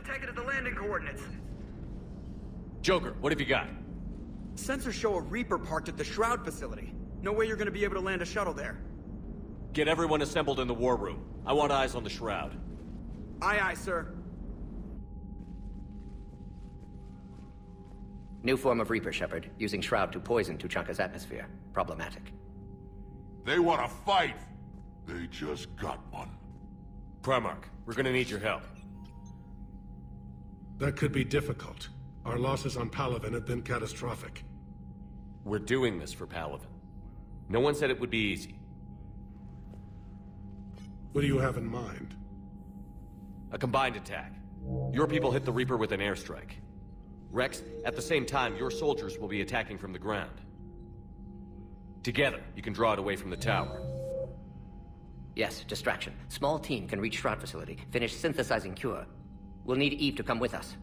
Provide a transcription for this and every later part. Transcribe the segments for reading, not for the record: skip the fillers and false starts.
tagged at the landing coordinates. Joker, what have you got? Sensors show a Reaper parked at the Shroud facility. No way you're gonna be able to land a shuttle there. Get everyone assembled in the war room. I want eyes on the Shroud. Aye, aye, sir. New form of Reaper, Shepard, using Shroud to poison Tuchanka's atmosphere. Problematic. They want to fight! They just got one. Primarch, we're gonna need your help. That could be difficult. Our losses on Palaven have been catastrophic. We're doing this for Palaven. No one said it would be easy. What do you have in mind? A combined attack. Your people hit the Reaper with an airstrike. Rex, at the same time, your soldiers will be attacking from the ground. Together, you can draw it away from the tower. Yes, distraction. Small team can reach Shroud facility, finish synthesizing cure. We'll need Eve to come with us.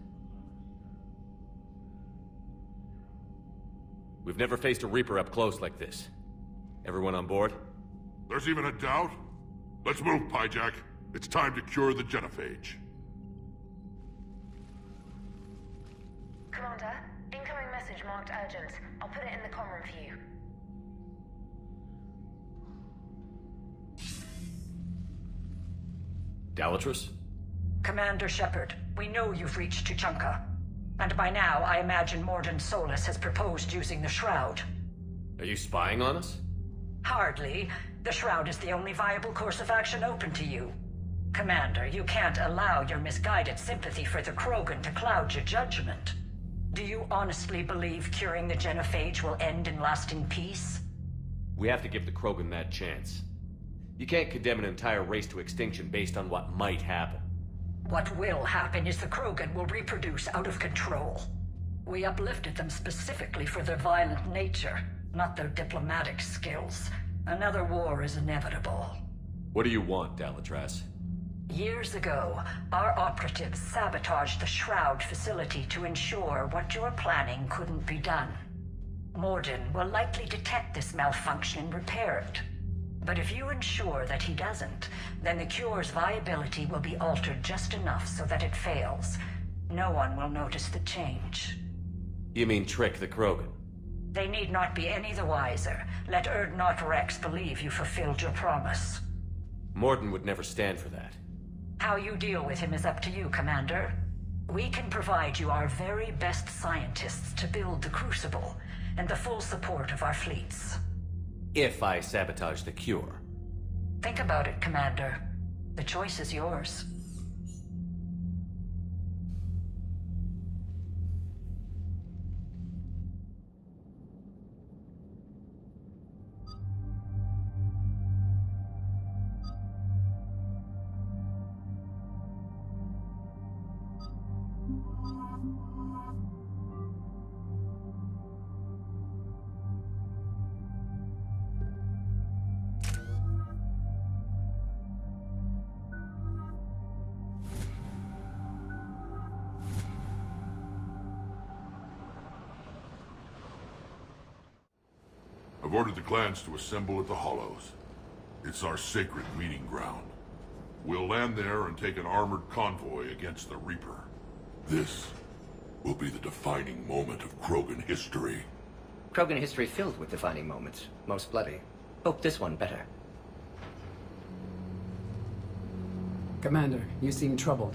We've never faced a Reaper up close like this. Everyone on board? There's even a doubt? Let's move, Pyjack. It's time to cure the genophage. Commander, incoming message marked urgent. I'll put it in the comm room for you. Dalatrus? Commander Shepard, we know you've reached Tuchanka. And by now, I imagine Morden Solus has proposed using the Shroud. Are you spying on us? Hardly. The Shroud is the only viable course of action open to you. Commander, you can't allow your misguided sympathy for the Krogan to cloud your judgment. Do you honestly believe curing the genophage will end in lasting peace? We have to give the Krogan that chance. You can't condemn an entire race to extinction based on what might happen. What will happen is the Krogan will reproduce out of control. We uplifted them specifically for their violent nature, not their diplomatic skills. Another war is inevitable. What do you want, Dalatrus? Years ago, our operatives sabotaged the Shroud facility to ensure what you're planning couldn't be done. Morden will likely detect this malfunction and repair it. But if you ensure that he doesn't, then the cure's viability will be altered just enough so that it fails. No one will notice the change. You mean trick the Krogan? They need not be any the wiser. Let Urdnot Rex believe you fulfilled your promise. Morden would never stand for that. How you deal with him is up to you, Commander. We can provide you our very best scientists to build the Crucible, and the full support of our fleets. If I sabotage the cure. Think about it, Commander. The choice is yours. I've ordered the clans to assemble at the Hollows. It's our sacred meeting ground. We'll land there and take an armored convoy against the Reaper. This will be the defining moment of Krogan history. Krogan history filled with defining moments. Most bloody. Hope this one better. Commander, you seem troubled.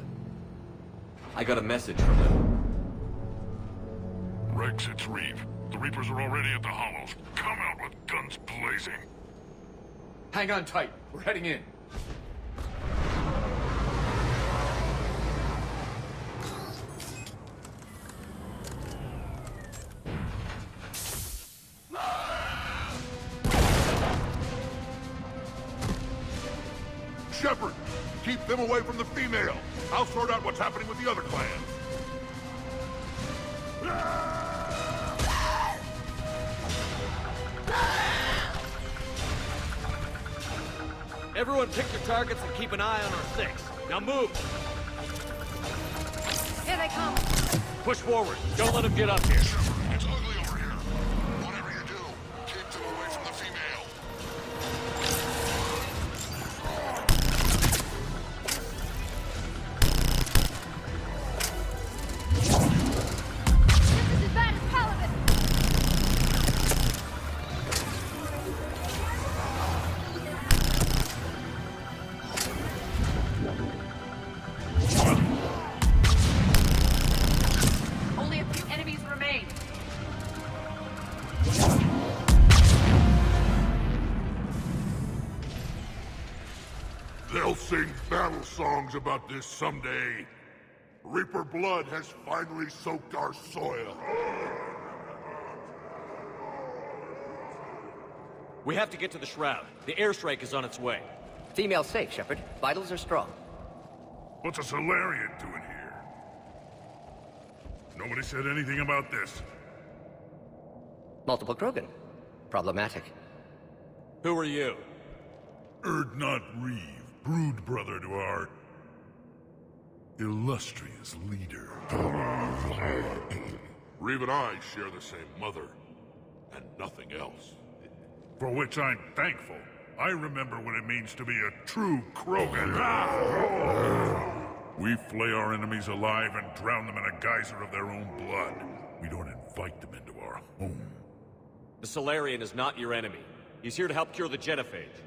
I got a message from them. Rex, it's Reeve. The Reapers are already at the Hollows. Come out with guns blazing. Hang on tight. We're heading in. Shepard, keep them away from the female. I'll sort out what's happening with the other clans. Everyone pick your targets and keep an eye on our six. Now move! Here they come! Push forward. Don't let them get up here. Shepard, it's ugly over here. Whatever you do, keep them away from the female. songs about this someday. Reaper blood has finally soaked our soil. We have to get to the Shroud. The airstrike is on its way. Female safe, Shepard. Vitals are strong. What's a Solarian doing here? Nobody said anything about this. Multiple Krogan. Problematic. Who are you? Erdnot Reeve, brood brother to our illustrious leader. Reeve and I share the same mother, and nothing else. For which I'm thankful. I remember what it means to be a true Krogan. We flay our enemies alive and drown them in a geyser of their own blood. We don't invite them into our home. The Solarian is not your enemy. He's here to help cure the genophage.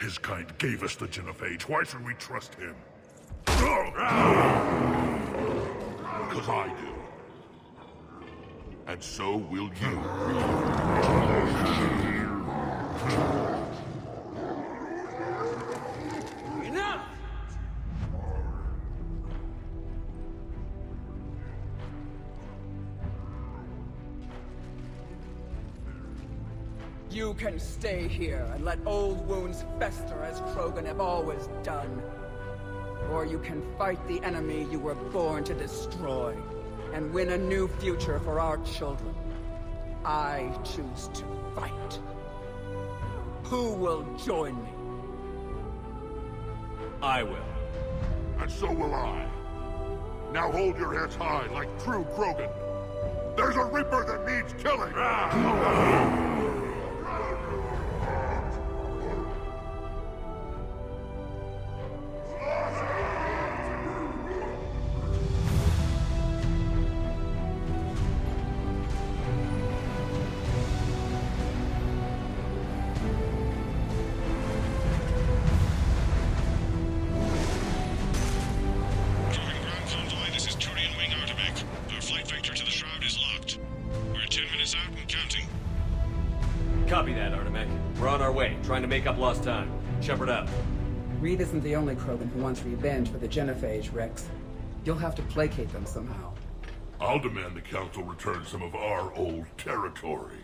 His kind gave us the genophage. Why should we trust him? Because I do. And so will you. Enough! You can stay here and let old wounds fester as Krogan have always done. Or you can fight the enemy you were born to destroy, and win a new future for our children. I choose to fight. Who will join me? I will. And so will I. Now hold your heads high like true Krogan. There's a Reaper that needs killing! Copy that, Artemek. We're on our way, trying to make up lost time. Shepard up. Reed isn't the only Krogan who wants revenge for the genophage, Rex. You'll have to placate them somehow. I'll demand the Council return some of our old territory.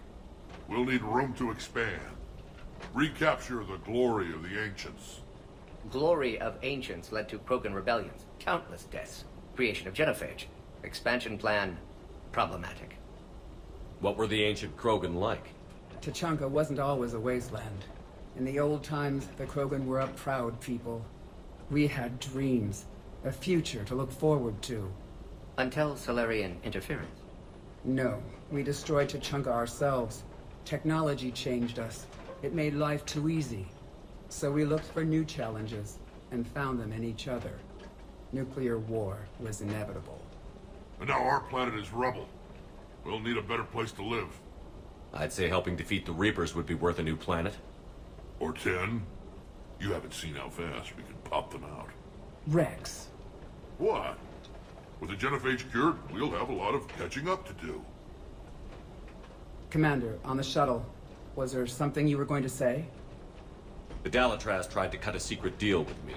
We'll need room to expand. Recapture the glory of the Ancients. Glory of Ancients led to Krogan rebellions, countless deaths, creation of genophage. Expansion plan, problematic. What were the ancient Krogan like? Tachanka wasn't always a wasteland. In the old times, the Krogan were a proud people. We had dreams, a future to look forward to. Until Solarian interference. No, we destroyed Tachanka ourselves. Technology changed us. It made life too easy. So we looked for new challenges, and found them in each other. Nuclear war was inevitable. And now our planet is rubble. We'll need a better place to live. I'd say helping defeat the Reapers would be worth a new planet. Or 10. You haven't seen how fast we can pop them out. Rex. What? With the genophage cured, we'll have a lot of catching up to do. Commander, on the shuttle, was there something you were going to say? The Dalatraz tried to cut a secret deal with me.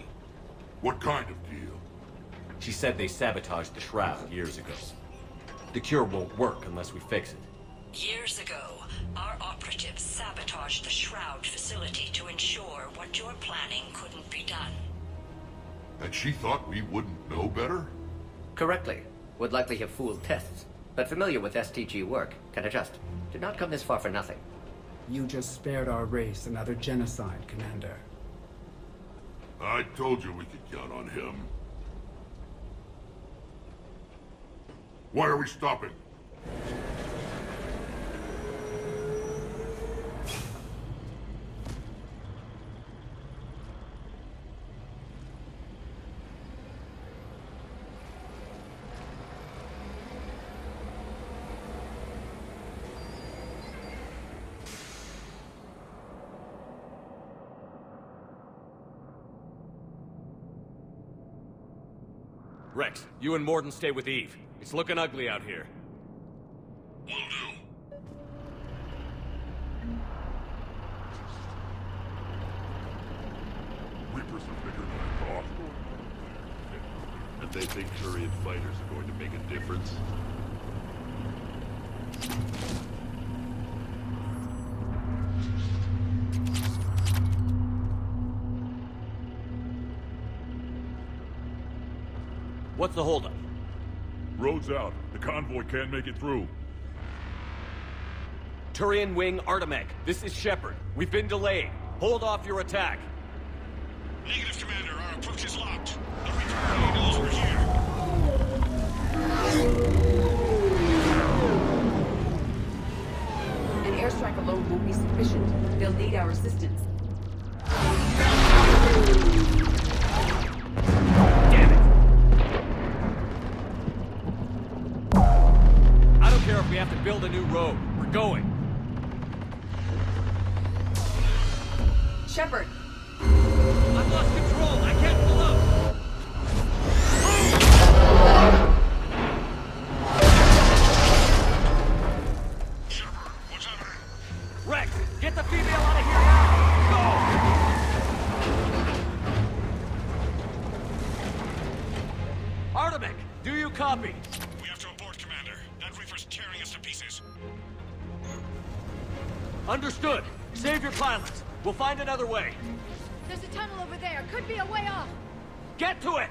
What kind of deal? She said they sabotaged the Shroud years ago. The cure won't work unless we fix it. Years ago, our operatives sabotaged the Shroud facility to ensure what you're planning couldn't be done. And she thought we wouldn't know better? Correctly. Would likely have fooled tests, but familiar with STG work, can adjust. Did not come this far for nothing. You just spared our race another genocide, Commander. I told you we could count on him. Why are we stopping? Rex, you and Morden stay with Eve. It's looking ugly out here. Will do. Reapers are bigger than I thought. But they think Turian fighters are going to make a difference. What's the holdup? Road's out. The convoy can't make it through. Turian Wing Artemek, this is Shepard. We've been delayed. Hold off your attack. Negative, Commander. Our approach is locked. The Reaper already knows we're here. An airstrike alone won't be sufficient. They'll need our assistance. Damn it! I don't care if we have to build a new road. We're going. Shepard! I've lost control. I can't pull up. Shepard, what's happening? Rex, get the female out of here now. Go! Artemek, do you copy? We have to abort, Commander. That Reaper's tearing us to pieces. Understood. Save your pilots. We'll find another way. There's a tunnel over there. Could be a way off. Get to it!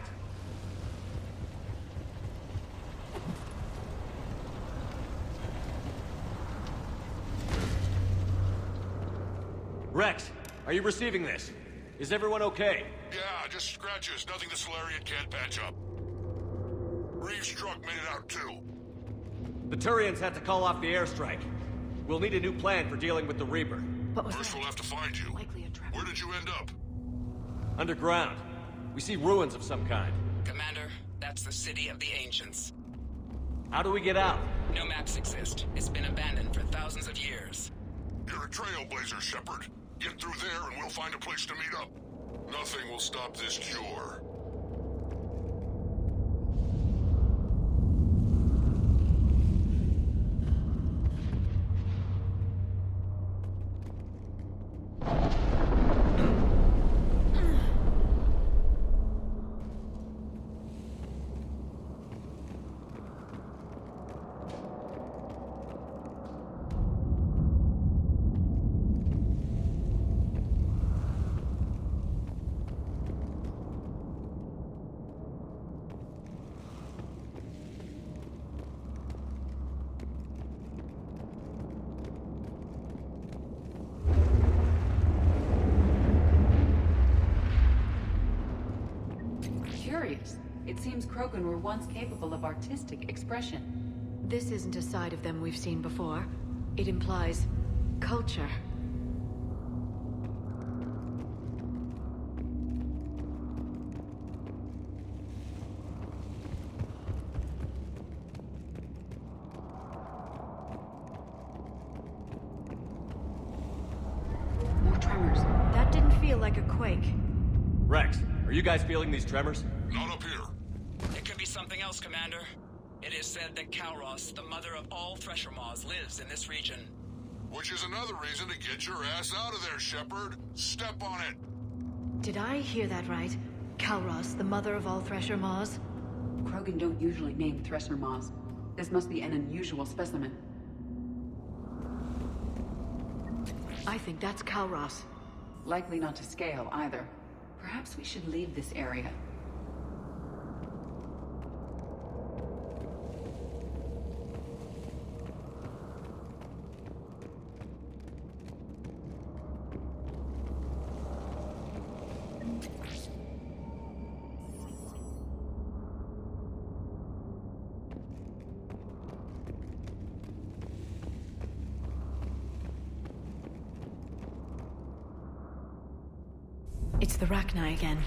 Rex, are you receiving this? Is everyone okay? Yeah, just scratches. Nothing the Solarian can't patch up. Reeves' truck made it out too. The Turians had to call off the airstrike. We'll need a new plan for dealing with the Reaper. First we'll have to find you. Where did you end up? Underground. We see ruins of some kind. Commander, that's the City of the Ancients. How do we get out? No maps exist. It's been abandoned for thousands of years. You're a trailblazer, Shepard. Get through there and we'll find a place to meet up. Nothing will stop this cure. Curious. It seems Krogan were once capable of artistic expression. This isn't a side of them we've seen before. It implies culture. More tremors. That didn't feel like a quake. Rex, are you guys feeling these tremors? Not up here. It could be something else, Commander. It is said that Kalros, the mother of all Thresher Maws, lives in this region. Which is another reason to get your ass out of there, Shepard. Step on it. Did I hear that right? Kalros, the mother of all Thresher Maws? Krogan don't usually name Thresher Maws. This must be an unusual specimen. I think that's Kalros. Likely not to scale, either. Perhaps we should leave this area. It's the Rachni again.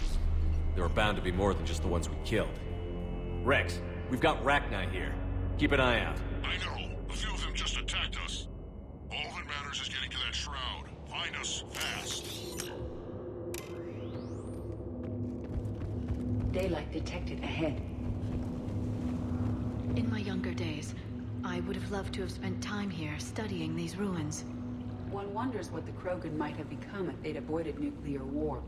There are bound to be more than just the ones we killed. Rex, we've got Rachni here. Keep an eye out. I know. A few of them just attacked us. All that matters is getting to that shroud. Find us fast. Daylight detected ahead. In my younger days, I would have loved to have spent time here studying these ruins. One wonders what the Krogan might have become if they'd avoided nuclear war.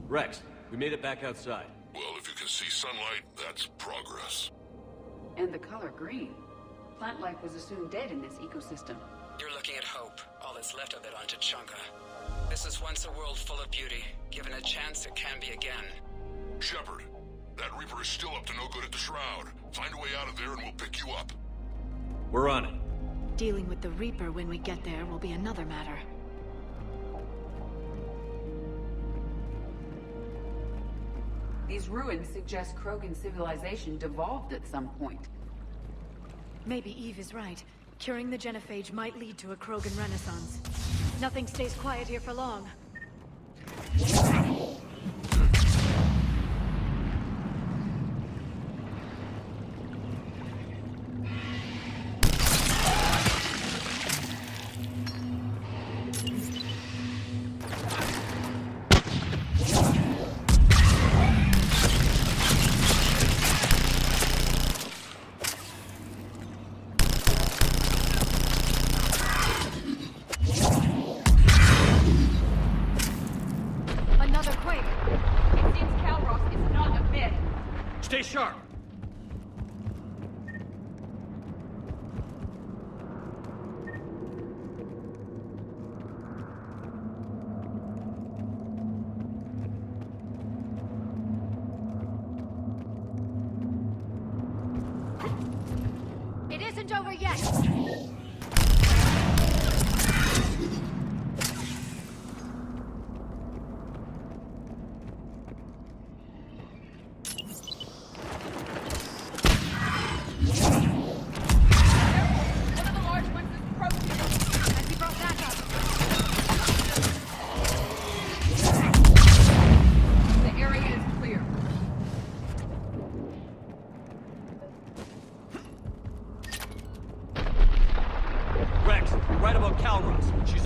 Rex, we made it back outside. Well, if you can see sunlight, that's progress. And the color green. Plant life was assumed dead in this ecosystem. You're looking at hope, all that's left of it on Tachanka. This was once a world full of beauty. Given a chance, it can be again. Shepard, that Reaper is still up to no good at the Shroud. Find a way out of there and we'll pick you up. We're on it. Dealing with the Reaper when we get there will be another matter. These ruins suggest Krogan civilization devolved at some point. Maybe Eve is right. Curing the genophage might lead to a Krogan renaissance. Nothing stays quiet here for long. Stay sharp! It isn't over yet!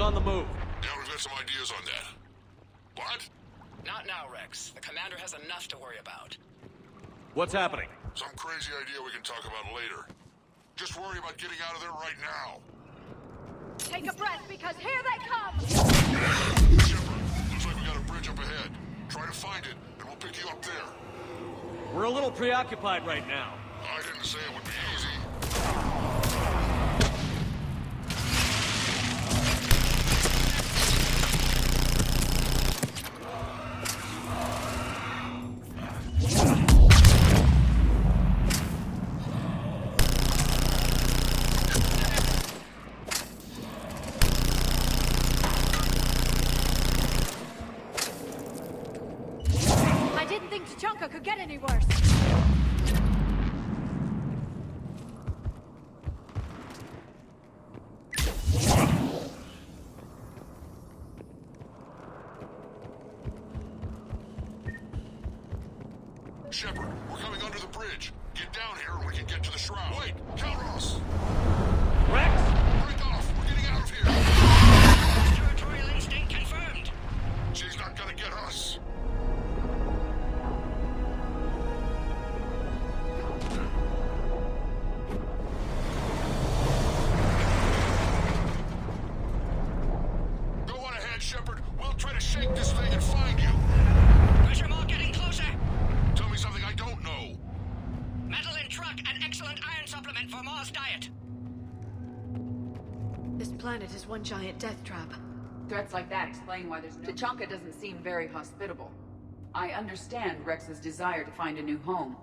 On the move. Yeah, we've got some ideas on that. What? Not now, Rex. The commander has enough to worry about. What's happening? Some crazy idea we can talk about later. Just worry about getting out of there right now. Take a breath, because here they come! Shepard, looks like we got a bridge up ahead. Try to find it, and we'll pick you up there. We're a little preoccupied right now. I didn't say it would be easy. Tachanka could get any worse. Shepard, we're coming under the bridge. Get down here and we can get to the Shroud. Wait, Calros! Rex! Break off! We're getting out of here! Territorial instinct confirmed. She's not gonna get us. Go on ahead, Shepard. We'll try to shake this thing and find you. Pressure mark getting closer. Tell me something I don't know. Metal in truck and excellent iron supplement for Mars diet. This planet is one giant death trap. Threats like that explain why there's no... Tachanka doesn't seem very hospitable. I understand Rex's desire to find a new home.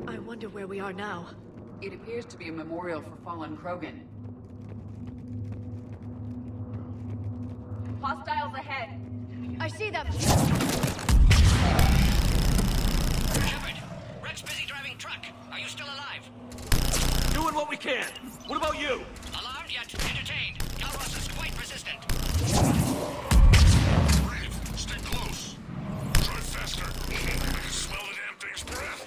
I wonder where we are now. It appears to be a memorial for fallen Krogan. Hostiles ahead! I see them! Shepard, Rex busy driving truck. Are you still alive? Doing what we can. What about you? Alarmed yet entertained. Calros is quite resistant. Breathe. Stay close. Try faster. I can smell the damn thing's breath.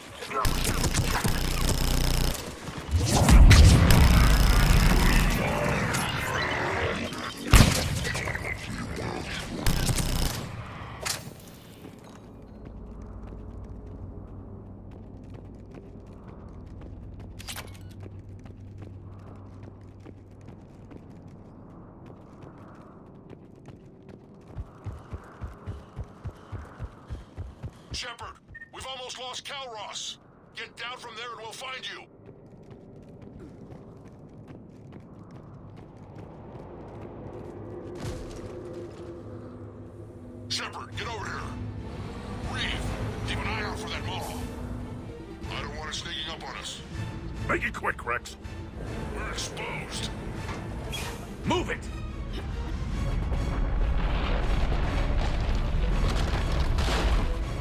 Shepard, we've almost lost Calross. Get down from there and we'll find you. Shepard, get over here. Reeve, keep an eye out for that mall. I don't want it sneaking up on us. Make it quick, Rex. We're exposed. Move it!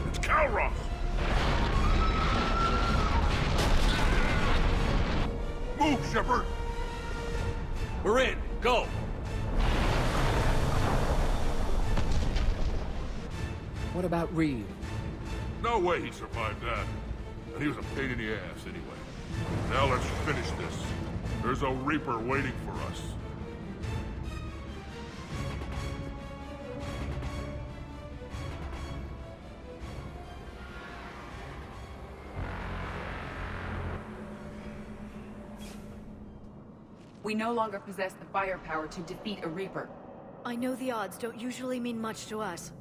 It's Calross! Move, Shepard! We're in. Go! What about Reeve? No way he survived that. And he was a pain in the ass anyway. Now let's finish this. There's a Reaper waiting for us. We no longer possess the firepower to defeat a Reaper. I know the odds don't usually mean much to us.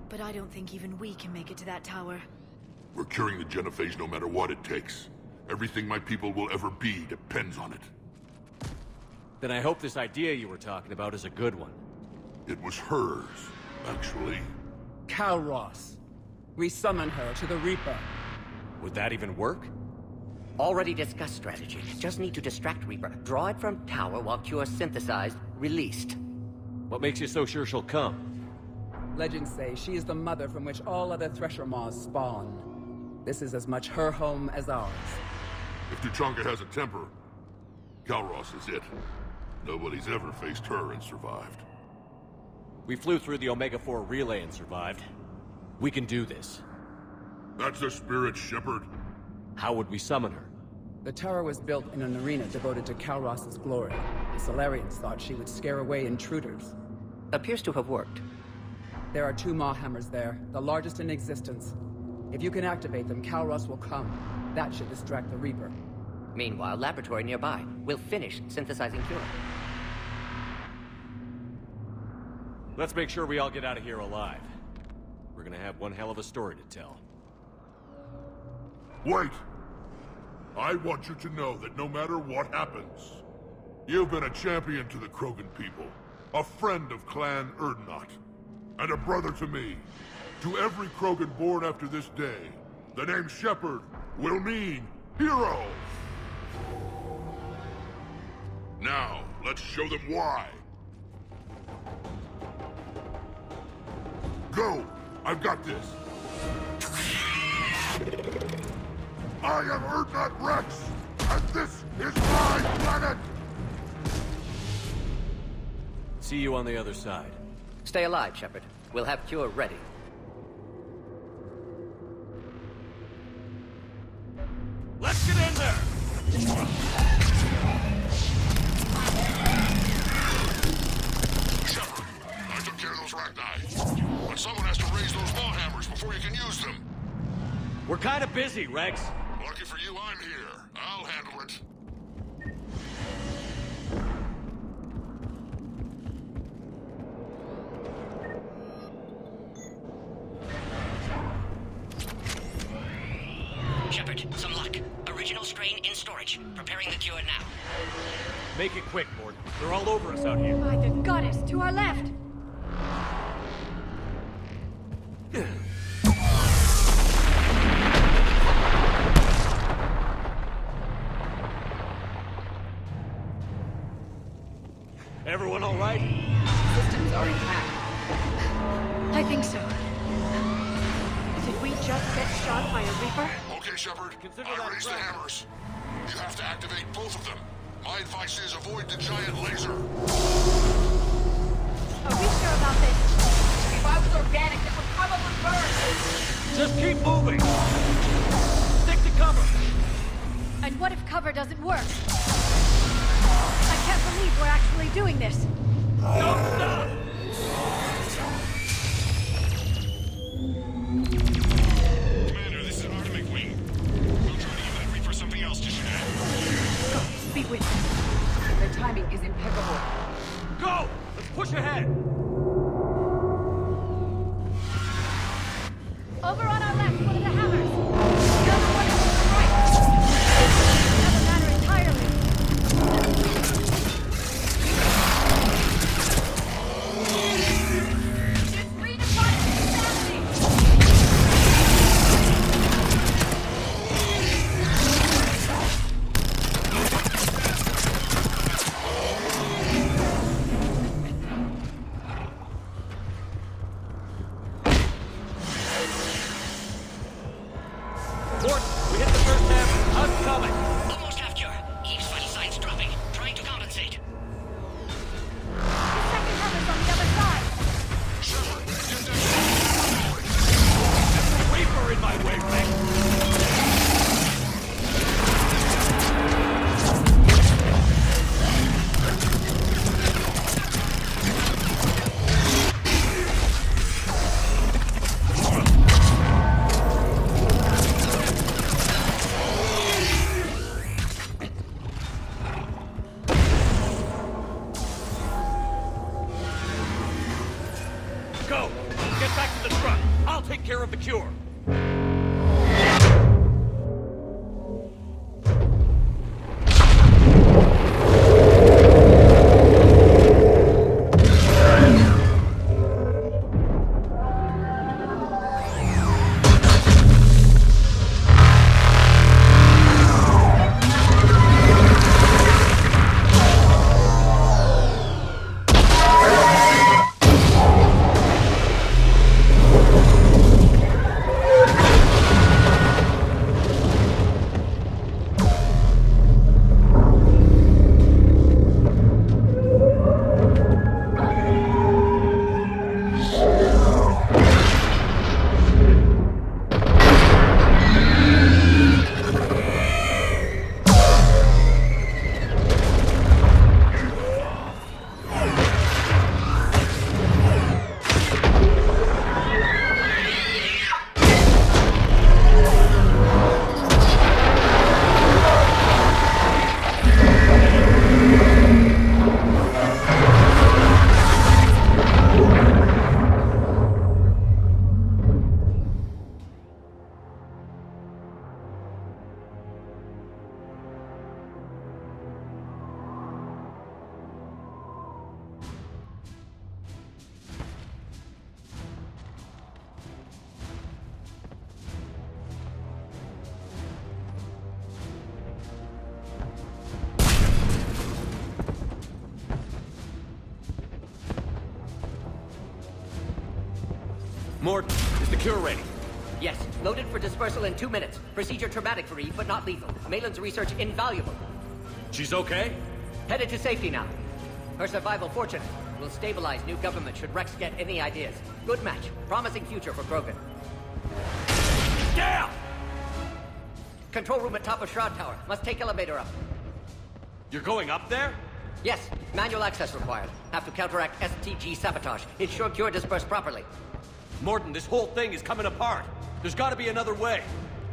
But I don't think even we can make it to that tower. We're curing the genophage no matter what it takes. Everything my people will ever be depends on it. Then I hope this idea you were talking about is a good one. It was hers, actually. Calross. We summon her to the Reaper. Would that even work? Already discussed strategy. Just need to distract Reaper. Draw it from tower while Cure synthesized, released. What makes you so sure she'll come? Legends say she is the mother from which all other Thresher Maws spawn. This is as much her home as ours. If Tuchanka has a temper, Calross is it. Nobody's ever faced her and survived. We flew through the Omega-4 relay and survived. We can do this. That's the spirit, Shepard. How would we summon her? The tower was built in an arena devoted to Calross's glory. The Solarians thought she would scare away intruders. Appears to have worked. There are 2 Maw hammers there, the largest in existence. If you can activate them, Calross will come. That should distract the Reaper. Meanwhile, laboratory nearby. We'll finish synthesizing Cure. Let's make sure we all get out of here alive. We're gonna have one hell of a story to tell. Wait! I want you to know that no matter what happens, you've been a champion to the Krogan people, a friend of Clan Erdnot, and a brother to me. To every Krogan born after this day, the name Shepard will mean hero! Now, let's show them why. Go! I've got this! I am Erdnot Rex, and this is my planet! See you on the other side. Stay alive, Shepard. We'll have Cure ready. Let's get in there! Shepard, I took care of those Rachni. But someone has to raise those Maw hammers before you can use them. We're kind of busy, Rex. Lucky for you, I'm here. I'll handle it. Shepard, some luck. Original strain in storage. Preparing the Cure now. Make it quick, Mort. They're all over us out here. By the goddess, to our left! Everyone all right? Systems are intact. I think so. Did we just get shot by a Reaper? Okay, Shepard. Consider I that raised the threat. hammers. You have to activate both of them. My advice is avoid the giant laser. Are we sure about this? If I was organic, it would probably burn. Just keep moving! Stick to cover! And what if cover doesn't work? I can't believe we're actually doing this. Don't stop! Commander, this is Artemic Wing. We'll try to give that Reaper something else to shoot at. Be with them. Their timing is impeccable. Go! Let's push ahead! Over on our left, one of the hammers. The other one is to the right. Another matter entirely. It's free to fight insanity. Mort, we hit the first hammer. How's it coming? Almost half cure. Eve's vital signs dropping. Trying to compensate. The second hammer's on the other side. Reaper in my way, Rex. Go! Get back to the truck. I'll take care of the cure. Mort, is the cure ready? Yes, loaded for dispersal in 2 minutes. Procedure traumatic for Eve, but not lethal. Malin's research invaluable. She's okay? Headed to safety now. Her survival fortunate. Will stabilize new government should Rex get any ideas. Good match. Promising future for Krogan. Down! Control room at top of Shroud Tower. Must take elevator up. You're going up there? Yes, manual access required. Have to counteract STG sabotage. Ensure cure dispersed properly. Morton, this whole thing is coming apart. There's gotta be another way.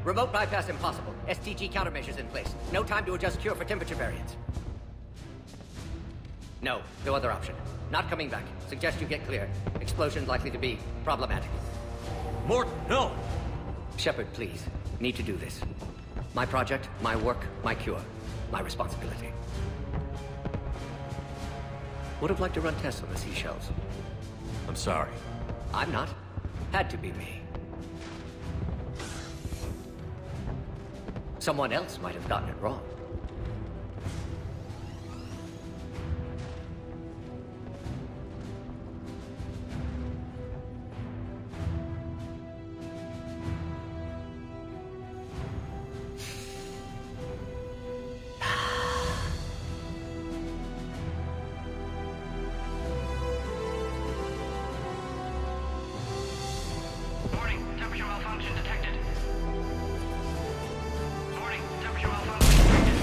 Remote bypass impossible. STG countermeasures in place. No time to adjust cure for temperature variance. No other option. Not coming back. Suggest you get clear. Explosion likely to be problematic. Morton, no! Shepard, please. Need to do this. My project, my work, my cure. My responsibility. Would have liked to run tests on the seashells. I'm sorry. I'm not. Had to be me. Someone else might have gotten it wrong. Warning, temperature malfunction detected. Warning, temperature malfunction detected.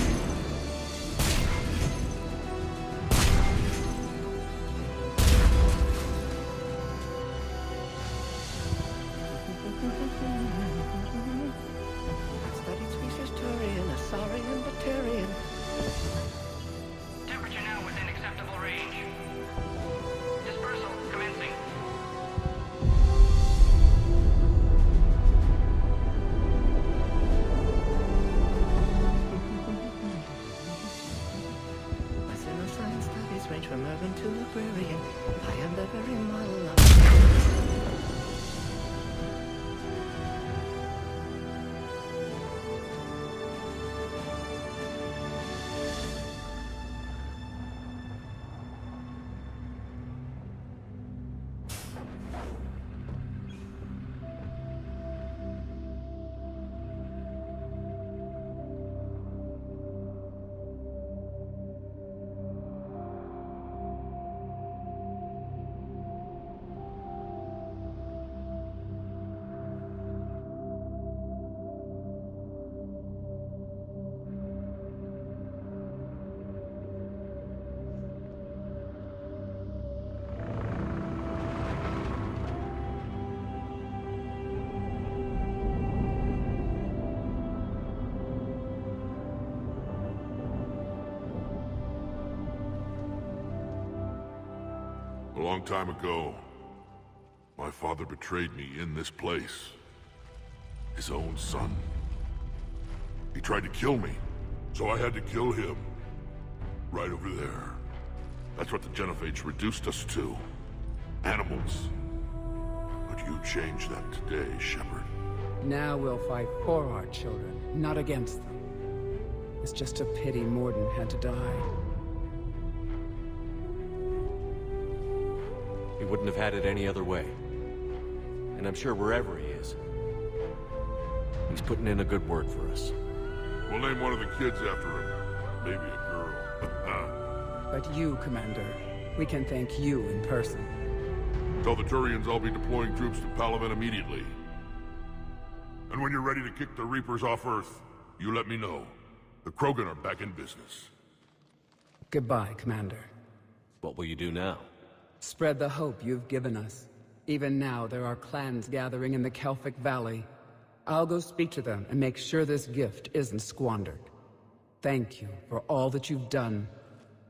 servant to librarian. I am the very model of... A long time ago, my father betrayed me in this place. His own son. He tried to kill me, so I had to kill him. Right over there. That's what the Genophage reduced us to. Animals. But you changed that today, Shepard. Now we'll fight for our children, not against them. It's just a pity Morden had to die. He wouldn't have had it any other way. And I'm sure wherever he is, he's putting in a good word for us. We'll name one of the kids after him. Maybe a girl. But you, Commander, we can thank you in person. Tell the Turians I'll be deploying troops to Palaven immediately. And when you're ready to kick the Reapers off Earth, you let me know. The Krogan are back in business. Goodbye, Commander. What will you do now? Spread the hope you've given us. Even now, there are clans gathering in the Kelphic Valley. I'll go speak to them and make sure this gift isn't squandered. Thank you for all that you've done.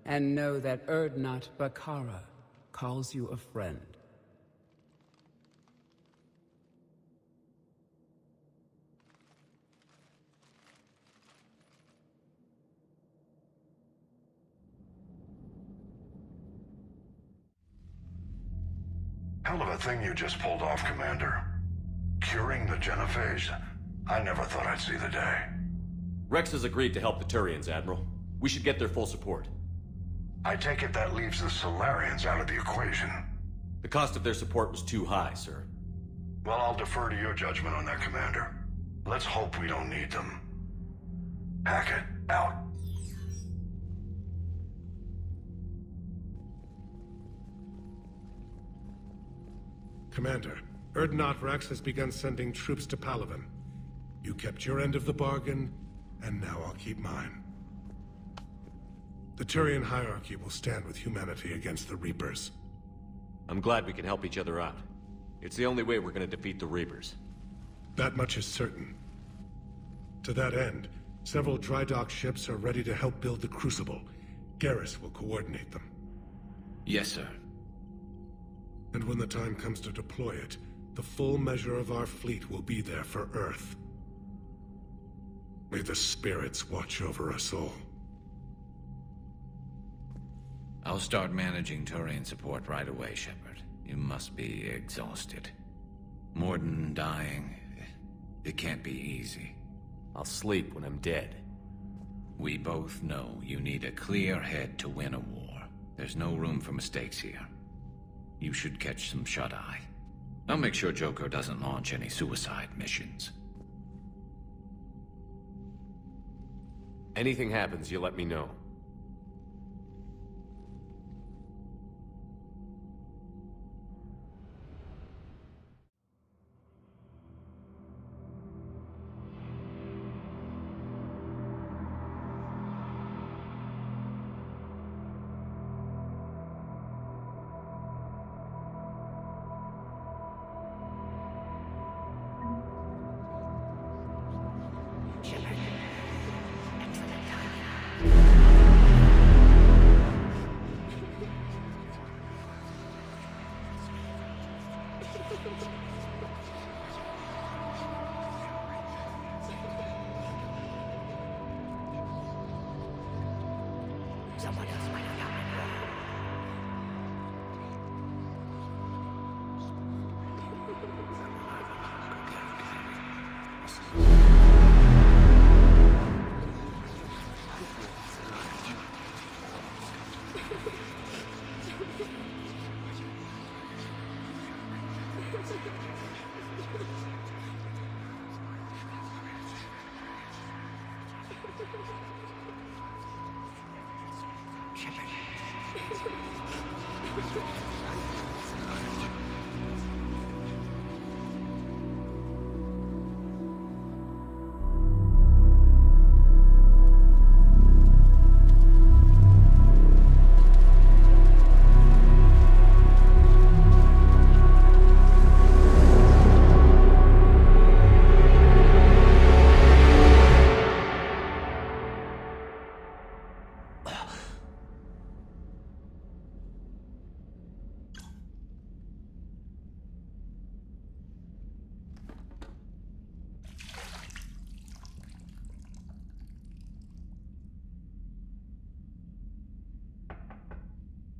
And know that Erdnot Bakara calls you a friend. Hell of a thing you just pulled off, Commander. Curing the Genophage? I never thought I'd see the day. Rex has agreed to help the Turians, Admiral. We should get their full support. I take it that leaves the Solarians out of the equation. The cost of their support was too high, sir. Well, I'll defer to your judgment on that, Commander. Let's hope we don't need them. Hackett, out. Commander, Erdnot Rex has begun sending troops to Palaven. You kept your end of the bargain, and now I'll keep mine. The Turian hierarchy will stand with humanity against the Reapers. I'm glad we can help each other out. It's the only way we're gonna defeat the Reapers. That much is certain. To that end, several dry dock ships are ready to help build the Crucible. Garrus will coordinate them. Yes, sir. And when the time comes to deploy it, the full measure of our fleet will be there for Earth. May the spirits watch over us all. I'll start managing Turian support right away, Shepard. You must be exhausted. Morden dying, it can't be easy. I'll sleep when I'm dead. We both know you need a clear head to win a war. There's no room for mistakes here. You should catch some shut-eye. I'll make sure Joker doesn't launch any suicide missions. Anything happens, you let me know.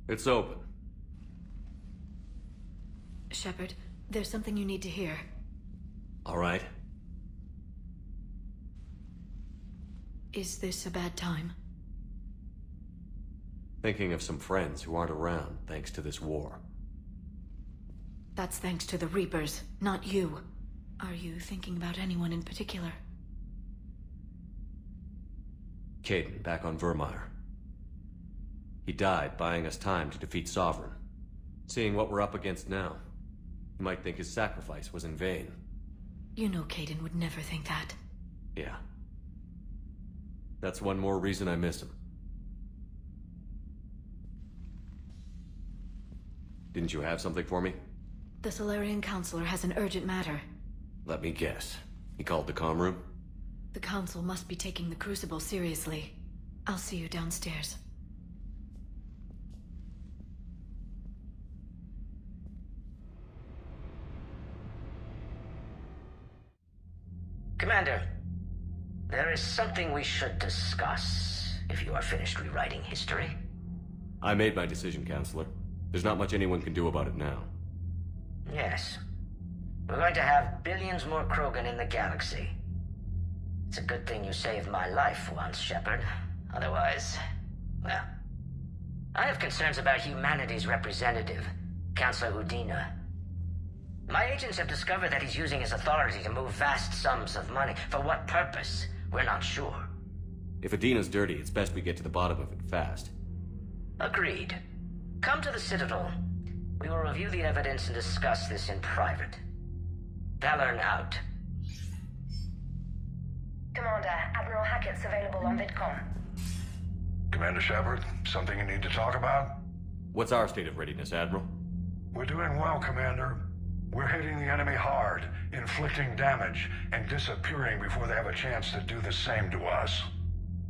It's open. Shepard, there's something you need to hear. All right. Is this a bad time? Thinking of some friends who aren't around thanks to this war. That's thanks to the Reapers, not you. Are you thinking about anyone in particular? Caden, back on Vermeer. He died buying us time to defeat Sovereign. Seeing what we're up against now, you might think his sacrifice was in vain. You know Caden would never think that. Yeah. That's one more reason I miss him. Didn't you have something for me? The Solarian Counselor has an urgent matter. Let me guess. He called the comm room? The Council must be taking the Crucible seriously. I'll see you downstairs. Commander, there is something we should discuss, if you are finished rewriting history. I made my decision, Counselor. There's not much anyone can do about it now. Yes. We're going to have billions more Krogan in the galaxy. It's a good thing you saved my life once, Shepard. Otherwise, well... I have concerns about humanity's representative, Councillor Udina. My agents have discovered that he's using his authority to move vast sums of money. For what purpose? We're not sure. If Adina's dirty, it's best we get to the bottom of it fast. Agreed. Come to the Citadel. We will review the evidence and discuss this in private. Valorn out. Commander, Admiral Hackett's available on VidCom. Commander Shepard, something you need to talk about? What's our state of readiness, Admiral? We're doing well, Commander. We're hitting the enemy hard, inflicting damage, and disappearing before they have a chance to do the same to us.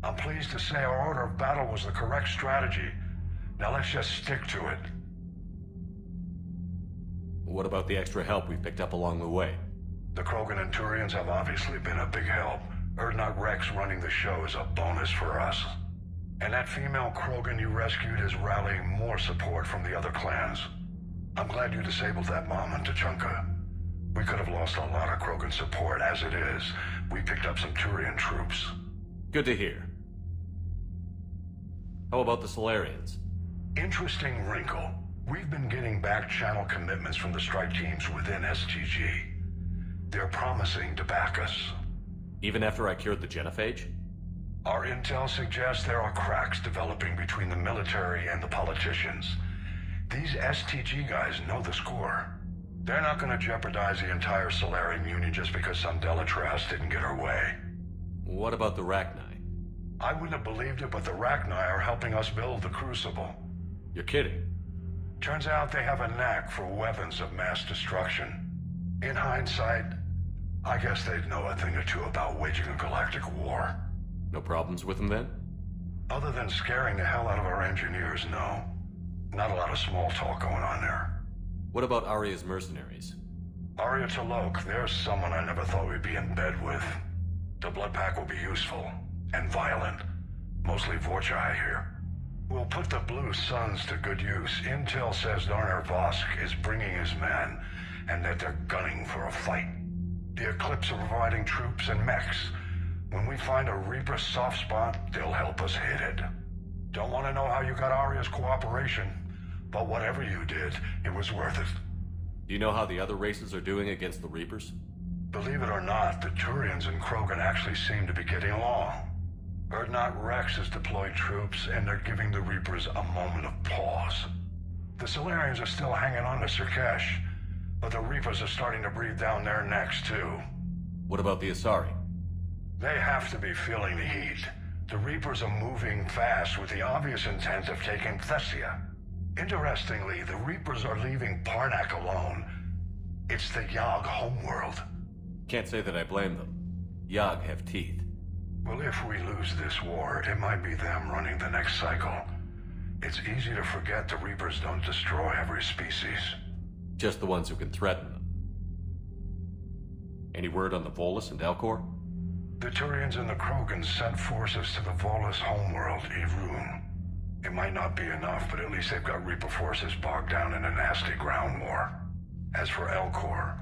I'm pleased to say our order of battle was the correct strategy. Now let's just stick to it. What about the extra help we picked up along the way? The Krogan and Turians have obviously been a big help. Urdnot Rex running the show is a bonus for us. And that female Krogan you rescued is rallying more support from the other clans. I'm glad you disabled that mom in Tuchanka. We could have lost a lot of Krogan support. As it is, we picked up some Turian troops. Good to hear. How about the Solarians? Interesting wrinkle. We've been getting back-channel commitments from the strike teams within STG. They're promising to back us. Even after I cured the genophage? Our intel suggests there are cracks developing between the military and the politicians. These STG guys know the score. They're not going to jeopardize the entire Solarian Union just because some Delatras didn't get her way. What about the Rachni? I wouldn't have believed it, but the Rachni are helping us build the Crucible. You're kidding. Turns out they have a knack for weapons of mass destruction. In hindsight, I guess they'd know a thing or two about waging a galactic war. No problems with them then? Other than scaring the hell out of our engineers, no. Not a lot of small talk going on there. What about Arya's mercenaries? Arya T'Lok, there's someone I never thought we'd be in bed with. The blood pack will be useful. And violent. Mostly Vorcha, I hear. We'll put the Blue Suns to good use. Intel says Darner Vosk is bringing his men, and that they're gunning for a fight. The Eclipse are providing troops and mechs. When we find a Reaper soft spot, they'll help us hit it. Don't want to know how you got Arya's cooperation, but whatever you did, it was worth it. Do you know how the other races are doing against the Reapers? Believe it or not, the Turians and Krogan actually seem to be getting along. Urdnot Rex has deployed troops, and they're giving the Reapers a moment of pause. The Solarians are still hanging on to Sirkesh, but the Reapers are starting to breathe down their necks, too. What about the Asari? They have to be feeling the heat. The Reapers are moving fast with the obvious intent of taking Thessia. Interestingly, the Reapers are leaving Parnak alone. It's the Yogg homeworld. Can't say that I blame them. Yogg have teeth. Well, if we lose this war, it might be them running the next cycle. It's easy to forget the Reapers don't destroy every species. Just the ones who can threaten them. Any word on the Volus and Elcor? The Turians and the Krogan sent forces to the Volus homeworld, Irun. It might not be enough, but at least they've got Reaper forces bogged down in a nasty ground war. As for Elcor,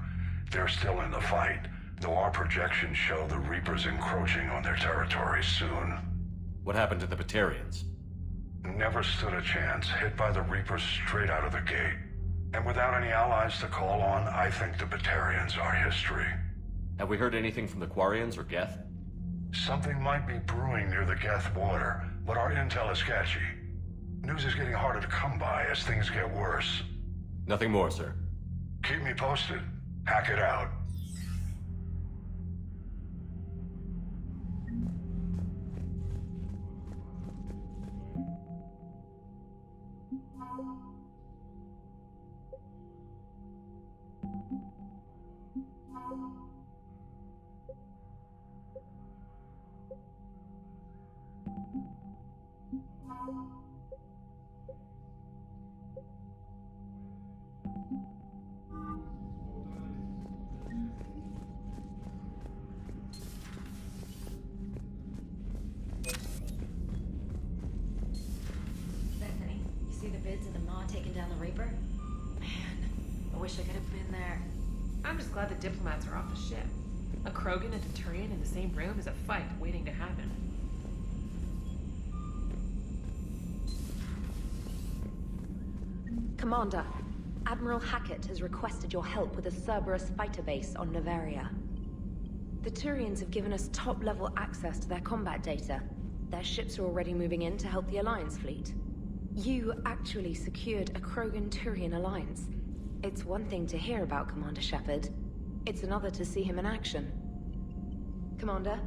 they're still in the fight, though our projections show the Reapers encroaching on their territory soon. What happened to the Batarians? Never stood a chance, hit by the Reapers straight out of the gate. And without any allies to call on, I think the Batarians are history. Have we heard anything from the Quarians or Geth? Something might be brewing near the Geth border, but our intel is sketchy. News is getting harder to come by as things get worse. Nothing more, sir. Keep me posted. Hack it out. Bethany, you see the bids of the Maw taking down the Reaper? Man, I wish I could have been there. I'm just glad the diplomats are off the ship. A Krogan and a Turian in the same room is a fight waiting to happen. Commander, Admiral Hackett has requested your help with a Cerberus fighter base on Noveria. The Turians have given us top-level access to their combat data. Their ships are already moving in to help the Alliance fleet. You actually secured a Krogan-Turian alliance. It's one thing to hear about Commander Shepard. It's another to see him in action. Commander?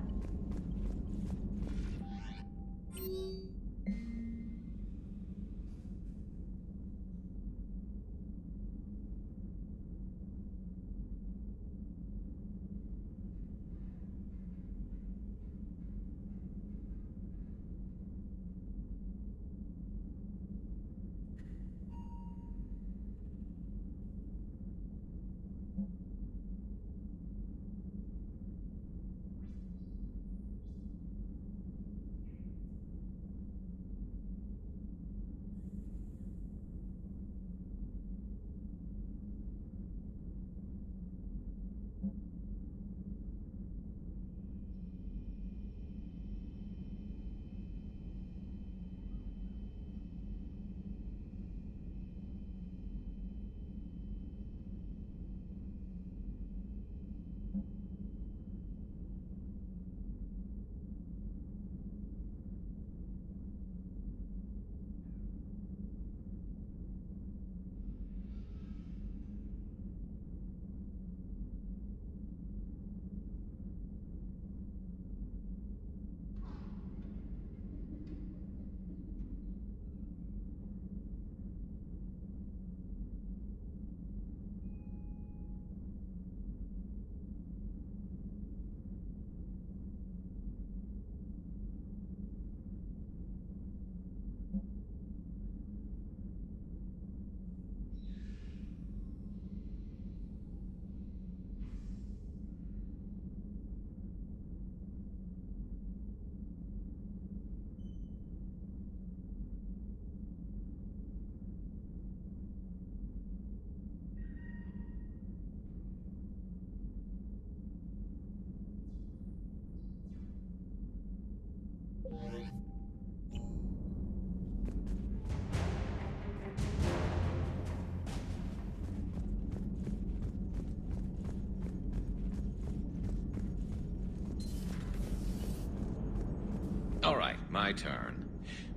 my turn.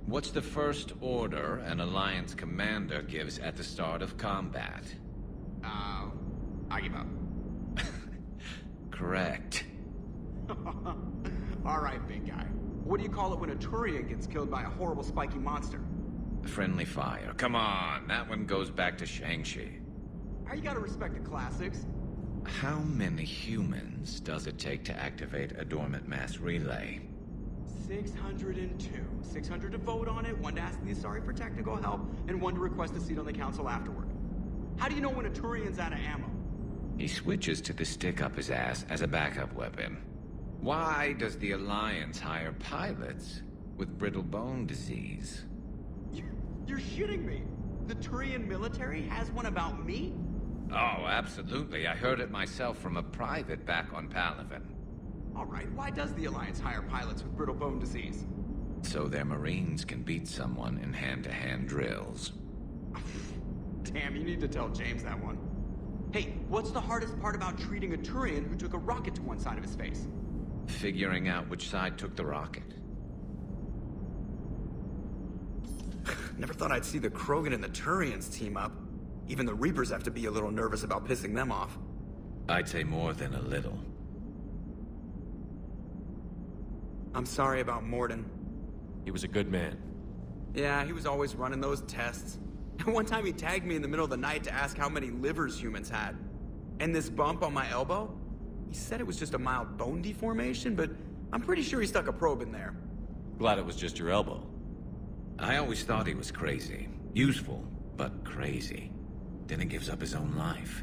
What's the first order an Alliance commander gives at the start of combat? I give up. Correct. Alright, big guy. What do you call it when a Turian gets killed by a horrible spiky monster? Friendly fire. Come on, that one goes back to Shang-Chi. You gotta respect the classics. How many humans does it take to activate a dormant mass relay? 602. 600 to vote on it, 1 to ask the Asari for technical help, and 1 to request a seat on the council afterward. How do you know when a Turian's out of ammo? He switches to the stick up his ass as a backup weapon. Why does the Alliance hire pilots with brittle bone disease? You're shitting me! The Turian military has one about me? Oh, absolutely. I heard it myself from a private back on Palaven. Alright, why does the Alliance hire pilots with brittle bone disease? So their Marines can beat someone in hand-to-hand drills. Damn, you need to tell James that one. Hey, what's the hardest part about treating a Turian who took a rocket to one side of his face? Figuring out which side took the rocket. Never thought I'd see the Krogan and the Turians team up. Even the Reapers have to be a little nervous about pissing them off. I'd say more than a little. I'm sorry about Morden. He was a good man. Yeah, he was always running those tests. One time he tagged me in the middle of the night to ask how many livers humans had. And this bump on my elbow? He said it was just a mild bone deformation, but I'm pretty sure he stuck a probe in there. Glad it was just your elbow. I always thought he was crazy. Useful, but crazy. Then he gives up his own life.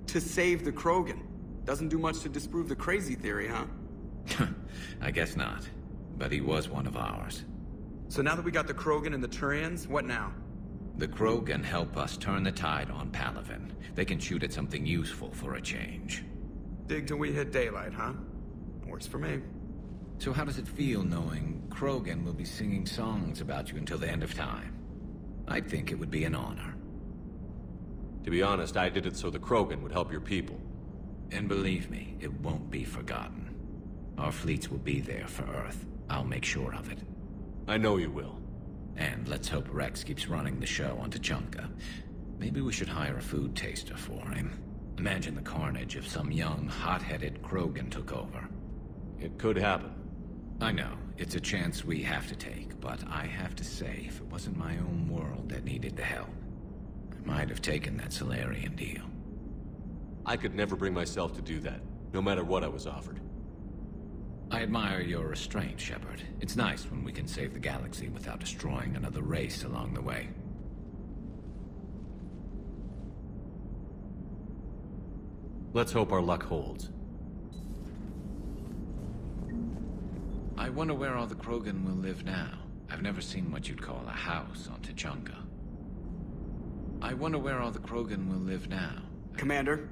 To save the Krogan. Doesn't do much to disprove the crazy theory, huh? I guess not. But he was one of ours. So now that we got the Krogan and the Turians, what now? The Krogan help us turn the tide on Palaven. They can shoot at something useful for a change. Dig till we hit daylight, huh? Works for me. So how does it feel knowing Krogan will be singing songs about you until the end of time? I think it would be an honor. To be honest, I did it so the Krogan would help your people. And believe me, it won't be forgotten. Our fleets will be there for Earth. I'll make sure of it. I know you will. And let's hope Rex keeps running the show on Tuchanka. Maybe we should hire a food taster for him. Imagine the carnage if some young, hot-headed Krogan took over. It could happen. I know, it's a chance we have to take, but I have to say, if it wasn't my own world that needed the help, I might have taken that Solarian deal. I could never bring myself to do that, no matter what I was offered. I admire your restraint, Shepard. It's nice when we can save the galaxy without destroying another race along the way. Let's hope our luck holds. I wonder where all the Krogan will live now. I've never seen what you'd call a house on Tuchanka. I wonder where all the Krogan will live now. Commander?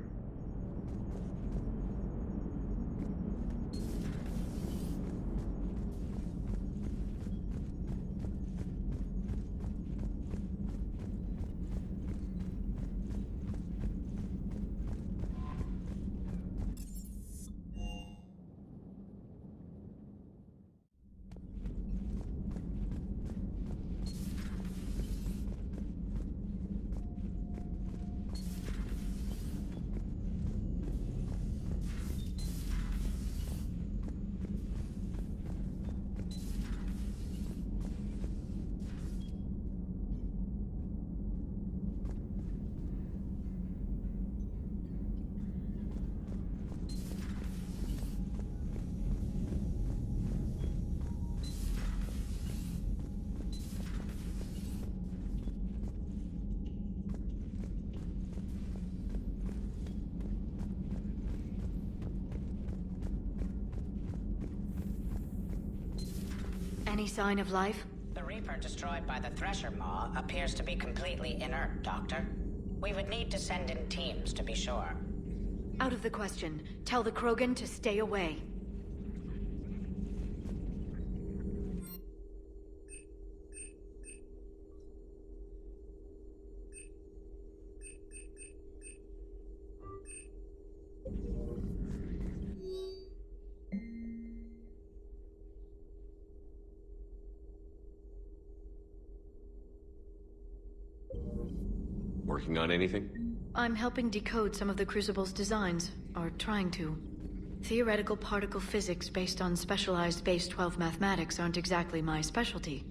Any sign of life? The Reaper destroyed by the Thresher Maw appears to be completely inert, Doctor. We would need to send in teams to be sure. Out of the question. Tell the Krogan to stay away. Working on anything? I'm helping decode some of the Crucible's designs, or trying to. Theoretical particle physics based on specialized base 12 mathematics aren't exactly my specialty.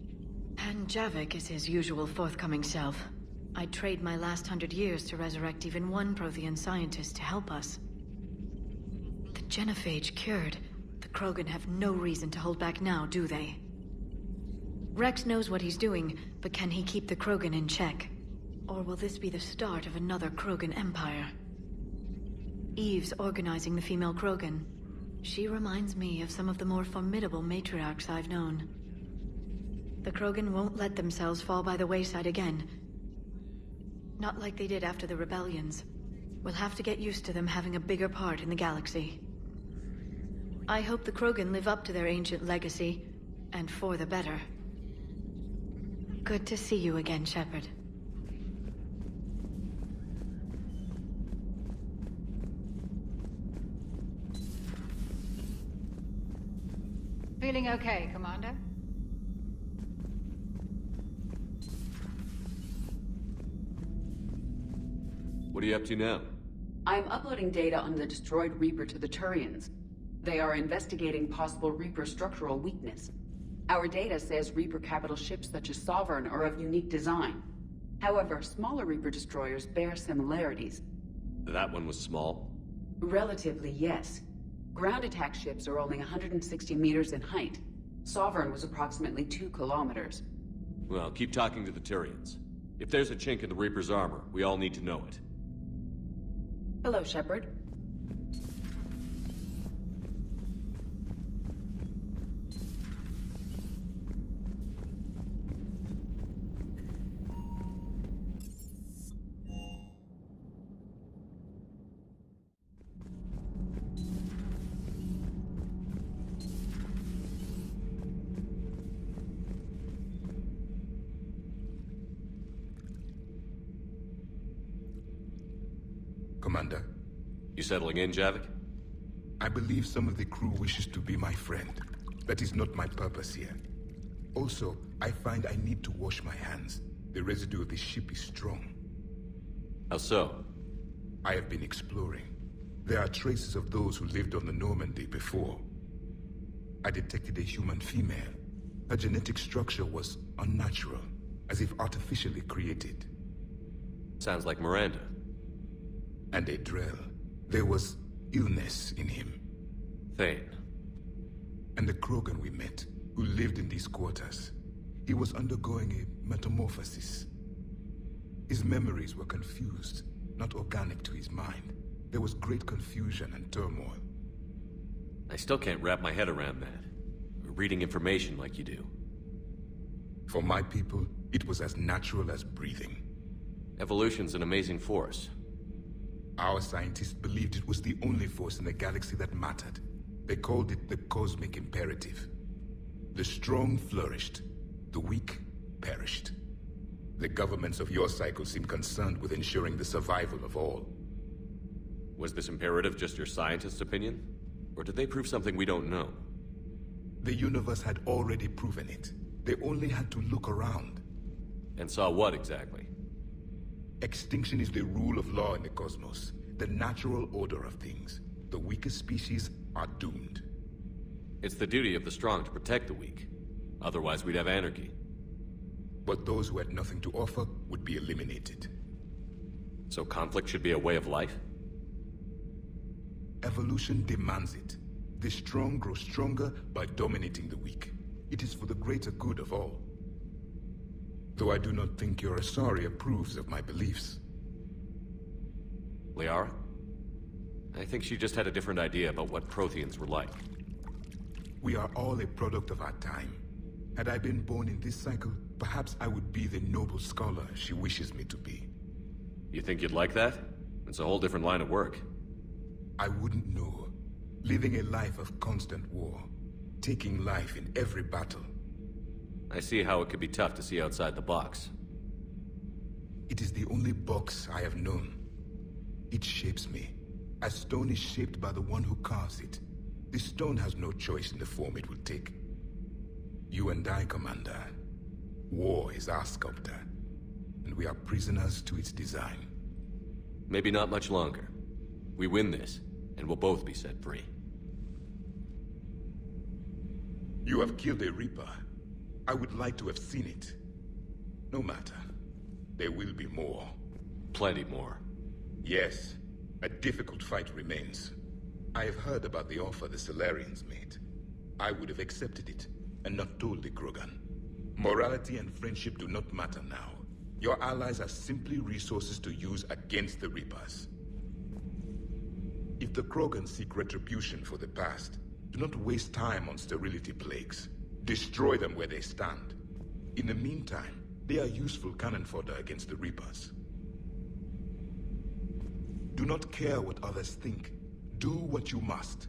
And Javik is his usual forthcoming self. I'd trade my last 100 years to resurrect even one Prothean scientist to help us. The genophage cured. The Krogan have no reason to hold back now, do they? Rex knows what he's doing, but can he keep the Krogan in check? Or will this be the start of another Krogan empire? Eve's organizing the female Krogan. She reminds me of some of the more formidable matriarchs I've known. The Krogan won't let themselves fall by the wayside again. Not like they did after the rebellions. We'll have to get used to them having a bigger part in the galaxy. I hope the Krogan live up to their ancient legacy, and for the better. Good to see you again, Shepard. Feeling okay, Commander? What are you up to now? I'm uploading data on the destroyed Reaper to the Turians. They are investigating possible Reaper structural weakness. Our data says Reaper capital ships such as Sovereign are of unique design. However, smaller Reaper destroyers bear similarities. That one was small? Relatively, yes. Ground attack ships are only 160 meters in height. Sovereign was approximately 2 kilometers. Well, keep talking to the Turians. If there's a chink in the Reaper's armor, we all need to know it. Hello, Shepard. Commander. You settling in, Javik? I believe some of the crew wishes to be my friend. That is not my purpose here. Also, I find I need to wash my hands. The residue of the ship is strong. How so? I have been exploring. There are traces of those who lived on the Normandy before. I detected a human female. Her genetic structure was unnatural, as if artificially created. Sounds like Miranda. And a Drell. There was illness in him. Thane. And the Krogan we met, who lived in these quarters. He was undergoing a metamorphosis. His memories were confused, not organic to his mind. There was great confusion and turmoil. I still can't wrap my head around that. Reading information like you do. For my people, it was as natural as breathing. Evolution's an amazing force. Our scientists believed it was the only force in the galaxy that mattered. They called it the cosmic imperative. The strong flourished, the weak perished. The governments of your cycle seem concerned with ensuring the survival of all. Was this imperative just your scientist's opinion? Or did they prove something we don't know? The universe had already proven it. They only had to look around. And saw what exactly? Extinction is the rule of law in the cosmos, the natural order of things. The weakest species are doomed. It's the duty of the strong to protect the weak. Otherwise, we'd have anarchy. But those who had nothing to offer would be eliminated. So conflict should be a way of life? Evolution demands it. The strong grow stronger by dominating the weak. It is for the greater good of all. Though I do not think your Asari approves of my beliefs. Liara? I think she just had a different idea about what Protheans were like. We are all a product of our time. Had I been born in this cycle, perhaps I would be the noble scholar she wishes me to be. You think you'd like that? It's a whole different line of work. I wouldn't know. Living a life of constant war. Taking life in every battle. I see how it could be tough to see outside the box. It is the only box I have known. It shapes me, as stone is shaped by the one who carves it. The stone has no choice in the form it will take. You and I, Commander. War is our sculptor. and we are prisoners to its design. Maybe not much longer. We win this, and we'll both be set free. You have killed a Reaper. I would like to have seen it. No matter. There will be more. Plenty more. Yes. A difficult fight remains. I have heard about the offer the Solarians made. I would have accepted it, and not told the Krogan. Morality and friendship do not matter now. Your allies are simply resources to use against the Reapers. If the Krogan seek retribution for the past, do not waste time on sterility plagues. Destroy them where they stand. In the meantime, they are useful cannon fodder against the Reapers. Do not care what others think. Do what you must.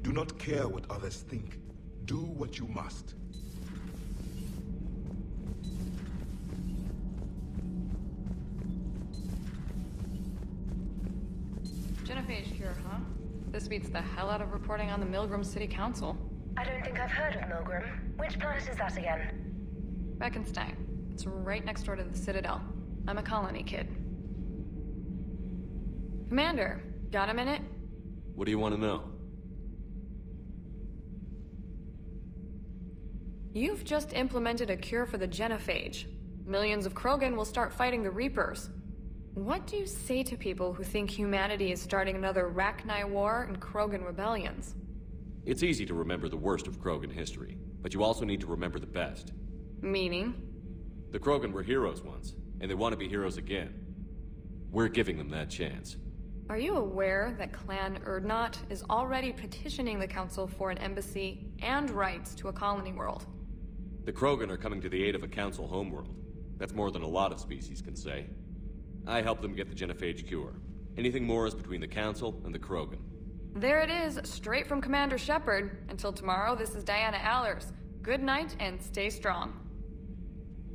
Do not care what others think. Do what you must. Genophage cure, huh? This beats the hell out of reporting on the Milgram City Council. I don't think I've heard of Milgram. Which planet is that again? Beckenstein. It's right next door to the Citadel. I'm a colony kid. Commander, got a minute? What do you want to know? You've just implemented a cure for the genophage. Millions of Krogan will start fighting the Reapers. What do you say to people who think humanity is starting another Rachni War and Krogan rebellions? It's easy to remember the worst of Krogan history, but you also need to remember the best. Meaning? The Krogan were heroes once, and they want to be heroes again. We're giving them that chance. Are you aware that Clan Urdnot is already petitioning the Council for an embassy and rights to a colony world? The Krogan are coming to the aid of a Council homeworld. That's more than a lot of species can say. I helped them get the genophage cure. Anything more is between the Council and the Krogan. There it is, straight from Commander Shepard. Until tomorrow, this is Diana Allers. Good night and stay strong.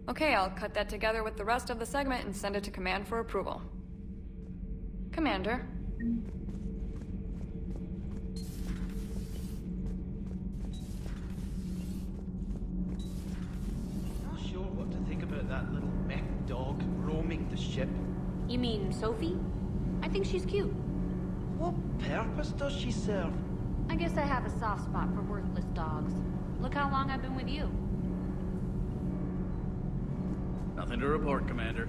Okay, I'll cut that together with the rest of the segment and send it to Command for approval. Commander. Not sure what to think about that little mech dog roaming the ship. You mean Sophie? I think she's cute. What purpose does she serve? I guess I have a soft spot for worthless dogs. Look how long I've been with you. Nothing to report, Commander.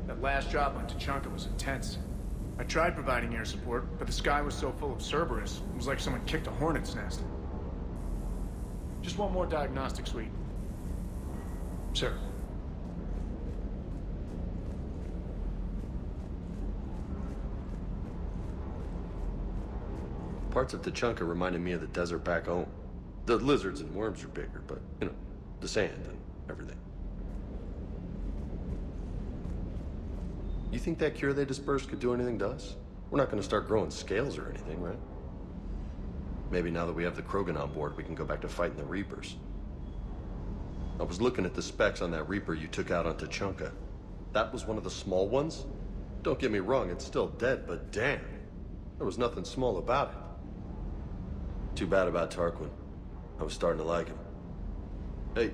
That last drop on Tuchanka was intense. I tried providing air support, but the sky was so full of Cerberus, it was like someone kicked a hornet's nest. Just one more diagnostic suite. Sir. Parts of Tuchanka reminded me of the desert back home. The lizards and worms are bigger, but, you know, the sand and everything. You think that cure they dispersed could do anything to us? We're not going to start growing scales or anything, right? Maybe now that we have the Krogan on board, we can go back to fighting the Reapers. I was looking at the specs on that Reaper you took out on Tuchanka. That was one of the small ones? Don't get me wrong, it's still dead, but damn. There was nothing small about it. Too bad about Tarquin. I was starting to like him. Hey,